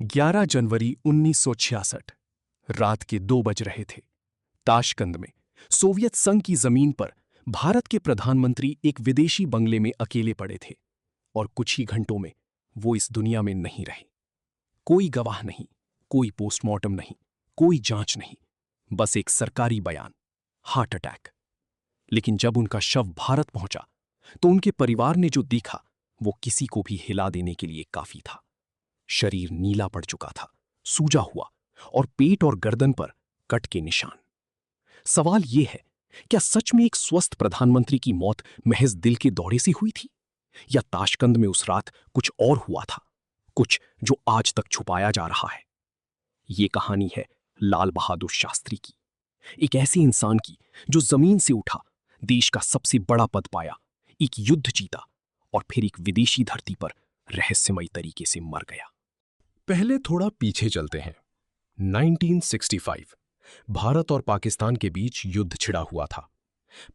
11 जनवरी 1966 रात के 2 बज रहे थे। ताशकंद में सोवियत संघ की जमीन पर भारत के प्रधानमंत्री एक विदेशी बंगले में अकेले पड़े थे और कुछ ही घंटों में वो इस दुनिया में नहीं रहे। कोई गवाह नहीं, कोई पोस्टमार्टम नहीं, कोई जांच नहीं, बस एक सरकारी बयान, हार्ट अटैक। लेकिन जब उनका शव भारत पहुंचा तो उनके परिवार ने जो देखा वो किसी को भी हिला देने के लिए काफी था। शरीर नीला पड़ चुका था, सूजा हुआ और पेट और गर्दन पर कट के निशान। सवाल यह है, क्या सच में एक स्वस्थ प्रधानमंत्री की मौत महज दिल के दौरे से हुई थी, या ताशकंद में उस रात कुछ और हुआ था, कुछ जो आज तक छुपाया जा रहा है। ये कहानी है लाल बहादुर शास्त्री की, एक ऐसे इंसान की जो जमीन से उठा, देश का सबसे बड़ा पद पाया, एक युद्ध जीता और फिर एक विदेशी धरती पर रहस्यमयी तरीके से मर गया। पहले थोड़ा पीछे चलते हैं। 1965 भारत और पाकिस्तान के बीच युद्ध छिड़ा हुआ था।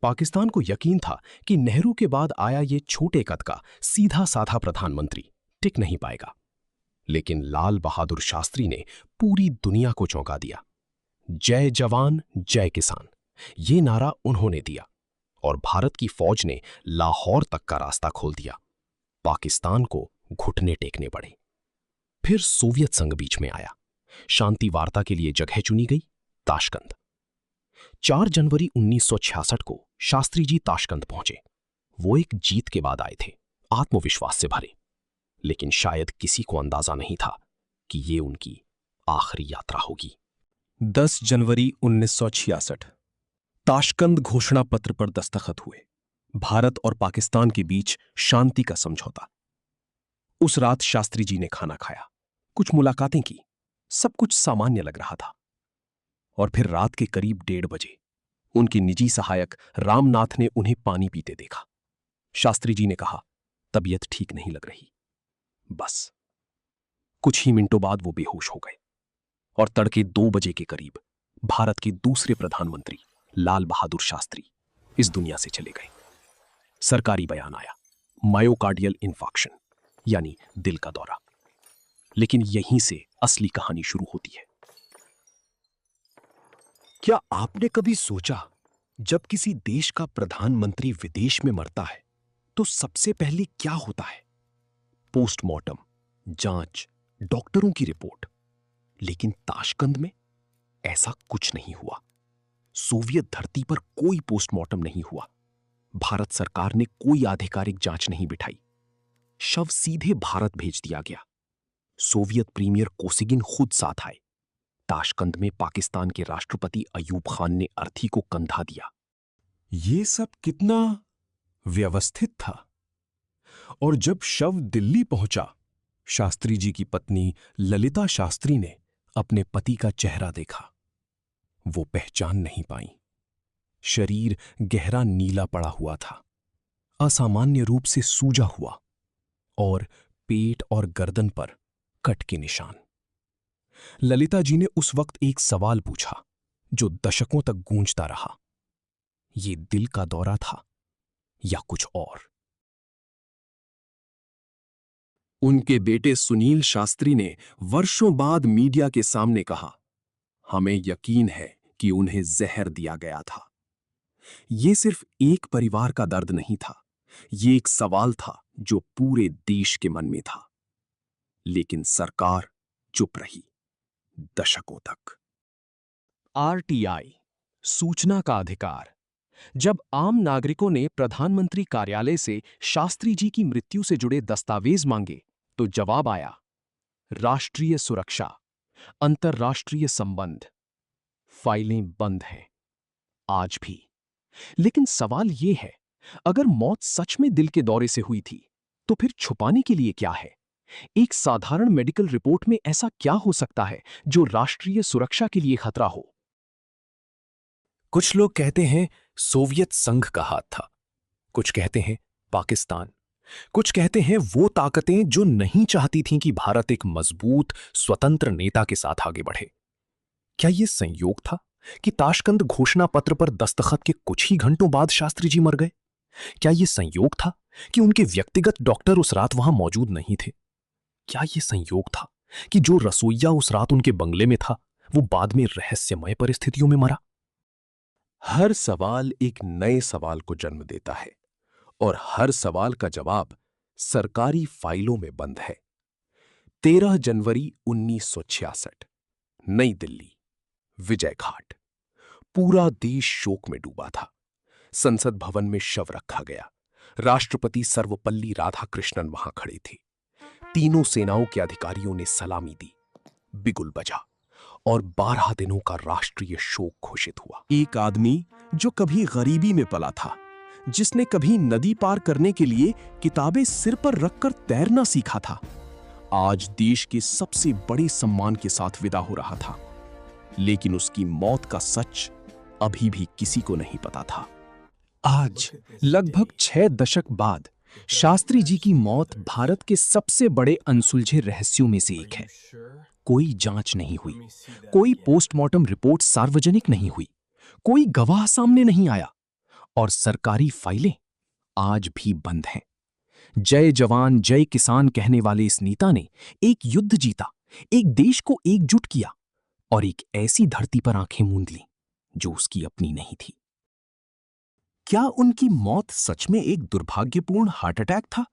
पाकिस्तान को यकीन था कि नेहरू के बाद आया ये छोटे कद का सीधा साधा प्रधानमंत्री टिक नहीं पाएगा। लेकिन लाल बहादुर शास्त्री ने पूरी दुनिया को चौंका दिया। जय जवान जय किसान, ये नारा उन्होंने दिया और भारत की फौज ने लाहौर तक का रास्ता खोल दिया। पाकिस्तान को घुटने टेकने पड़े। फिर सोवियत संघ बीच में आया। शांति वार्ता के लिए जगह चुनी गई, ताशकंद। 4 जनवरी 1966 को शास्त्री जी ताशकंद पहुंचे। वो एक जीत के बाद आए थे, आत्मविश्वास से भरे। लेकिन शायद किसी को अंदाजा नहीं था कि ये उनकी आखिरी यात्रा होगी। 10 जनवरी 1966 ताशकंद घोषणा पत्र पर दस्तखत हुए। भारत और पाकिस्तान के बीच शांति का समझौता। उस रात शास्त्री जी ने खाना खाया, कुछ मुलाकातें की, सब कुछ सामान्य लग रहा था। और फिर रात के करीब 1:30 बजे उनके निजी सहायक रामनाथ ने उन्हें पानी पीते देखा। शास्त्री जी ने कहा, तबीयत ठीक नहीं लग रही। बस कुछ ही मिनटों बाद वो बेहोश हो गए और तड़के 2 बजे के करीब भारत के दूसरे प्रधानमंत्री लाल बहादुर शास्त्री इस दुनिया से चले गए। सरकारी बयान आया, मायोकार्डियल इंफार्क्शन, यानी दिल का दौरा। लेकिन यहीं से असली कहानी शुरू होती है। क्या आपने कभी सोचा, जब किसी देश का प्रधानमंत्री विदेश में मरता है तो सबसे पहले क्या होता है? पोस्टमार्टम, जांच, डॉक्टरों की रिपोर्ट। लेकिन ताशकंद में ऐसा कुछ नहीं हुआ। सोवियत धरती पर कोई पोस्टमार्टम नहीं हुआ। भारत सरकार ने कोई आधिकारिक जांच नहीं बिठाई। शव सीधे भारत भेज दिया गया। सोवियत प्रीमियर कोसिगिन खुद साथ आए। ताशकंद में पाकिस्तान के राष्ट्रपति अयूब खान ने अर्थी को कंधा दिया। ये सब कितना व्यवस्थित था। और जब शव दिल्ली पहुंचा, शास्त्री जी की पत्नी ललिता शास्त्री ने अपने पति का चेहरा देखा। वो पहचान नहीं पाई। शरीर गहरा नीला पड़ा हुआ था, असामान्य रूप से सूजा हुआ, और पेट और गर्दन पर कट के निशान। ललिता जी ने उस वक्त एक सवाल पूछा जो दशकों तक गूंजता रहा। ये दिल का दौरा था या कुछ और? उनके बेटे सुनील शास्त्री ने वर्षों बाद मीडिया के सामने कहा, हमें यकीन है कि उन्हें जहर दिया गया था। ये सिर्फ एक परिवार का दर्द नहीं था, ये एक सवाल था जो पूरे देश के मन में था। लेकिन सरकार चुप रही दशकों तक। आरटीआई, सूचना का अधिकार। जब आम नागरिकों ने प्रधानमंत्री कार्यालय से शास्त्री जी की मृत्यु से जुड़े दस्तावेज मांगे तो जवाब आया, राष्ट्रीय सुरक्षा, अंतर्राष्ट्रीय संबंध। फाइलें बंद हैं आज भी। लेकिन सवाल यह है, अगर मौत सच में दिल के दौरे से हुई थी तो फिर छुपाने के लिए क्या है? एक साधारण मेडिकल रिपोर्ट में ऐसा क्या हो सकता है जो राष्ट्रीय सुरक्षा के लिए खतरा हो? कुछ लोग कहते हैं सोवियत संघ का हाथ था, कुछ कहते हैं पाकिस्तान, कुछ कहते हैं वो ताकतें जो नहीं चाहती थीं कि भारत एक मजबूत स्वतंत्र नेता के साथ आगे बढ़े। क्या यह संयोग था कि ताशकंद घोषणा पत्र पर दस्तखत के कुछ ही घंटों बाद शास्त्री जी मर गए? क्या यह संयोग था कि उनके व्यक्तिगत डॉक्टर उस रात वहां मौजूद नहीं थे? क्या यह संयोग था कि जो रसोइया उस रात उनके बंगले में था वो बाद में रहस्यमय परिस्थितियों में मरा? हर सवाल एक नए सवाल को जन्म देता है और हर सवाल का जवाब सरकारी फाइलों में बंद है। 13 जनवरी 1966, नई दिल्ली, विजय घाट। पूरा देश शोक में डूबा था। संसद भवन में शव रखा गया। राष्ट्रपति सर्वपल्ली राधाकृष्णन वहां खड़े थे। तीनों सेनाओं के अधिकारियों ने सलामी दी, बिगुल बजा और 12 दिनों का राष्ट्रीय शोक घोषित हुआ। एक आदमी जो कभी गरीबी में पला था, जिसने कभी नदी पार करने के लिए किताबें सिर पर रखकर तैरना सीखा था, आज देश के सबसे बड़े सम्मान के साथ विदा हो रहा था। लेकिन उसकी मौत का सच अभी भी किसी को नहीं पता था। आज लगभग 6 दशक बाद शास्त्री जी की मौत भारत के सबसे बड़े अनसुलझे रहस्यों में से एक है। कोई जांच नहीं हुई, कोई पोस्टमार्टम रिपोर्ट सार्वजनिक नहीं हुई, कोई गवाह सामने नहीं आया और सरकारी फाइलें आज भी बंद हैं। जय जवान जय किसान कहने वाले इस नेता ने एक युद्ध जीता, एक देश को एकजुट किया और एक ऐसी धरती पर आंखें मूंद लीं जो उसकी अपनी नहीं थी। क्या उनकी मौत सच में एक दुर्भाग्यपूर्ण हार्ट अटैक था,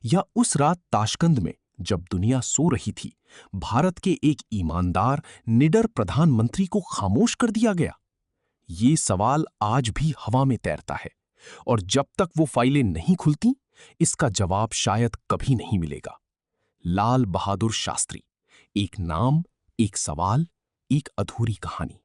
या उस रात ताशकंद में जब दुनिया सो रही थी, भारत के एक ईमानदार, निडर प्रधानमंत्री को खामोश कर दिया गया? ये सवाल आज भी हवा में तैरता है और जब तक वो फाइलें नहीं खुलती, इसका जवाब शायद कभी नहीं मिलेगा। लाल बहादुर शास्त्री, एक नाम, एक सवाल, एक अधूरी कहानी।